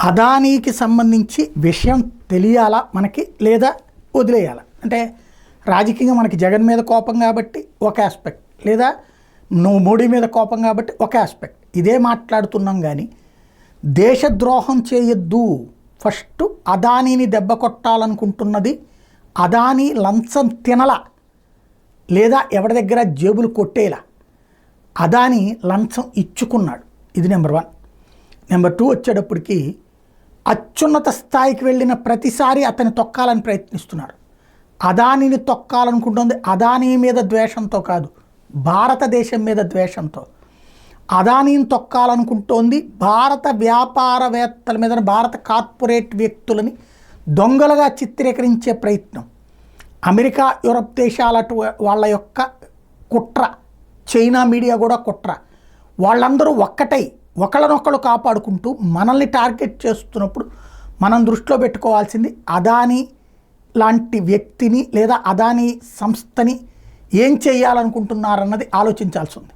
అదానీకి సంబంధించి విషయం తెలియాలా మనకి, లేదా వదిలేయాలా? అంటే రాజకీయంగా మనకి జగన్ మీద కోపం కాబట్టి ఒక ఆస్పెక్ట్, లేదా నువ్వు మోడీ మీద కోపం కాబట్టి ఒక ఆస్పెక్ట్, ఇదే మాట్లాడుతున్నాం. కానీ దేశద్రోహం చేయొద్దు, ఫస్ట్ అదానీని దెబ్బ కొట్టాలనుకుంటున్నది అదానీ లంచం తినలా, లేదా ఎవరి దగ్గర జేబులు కొట్టేలా. అదానీ లంచం ఇచ్చుకున్నాడు, ఇది నెంబర్ 1. నెంబర్ 2 వచ్చేటప్పటికి అత్యున్నత స్థాయికి వెళ్ళిన ప్రతిసారి అతన్ని తొక్కాలని ప్రయత్నిస్తున్నాడు. అదానీని తొక్కాలనుకుంటుంది అదానీ మీద ద్వేషంతో కాదు, భారతదేశం మీద ద్వేషంతో. అదానీని తొక్కాలనుకుంటోంది భారత వ్యాపారవేత్తల మీద, భారత కార్పొరేట్ వ్యక్తులని దొంగలుగా చిత్రీకరించే ప్రయత్నం. అమెరికా, యూరప్ దేశాల వాళ్ళ యొక్క కుట్ర, చైనా మీడియా కూడా కుట్ర. వాళ్ళందరూ ఒక్కటై ఒకళ్ళనొక్కళ్ళు కాపాడుకుంటూ మనల్ని టార్గెట్ చేస్తున్నప్పుడు మనం దృష్టిలో పెట్టుకోవాల్సింది అదానీ లాంటి వ్యక్తిని లేదా అదానీ సంస్థని ఏం చేయాలనుకుంటున్నారన్నది ఆలోచించాల్సి ఉంది.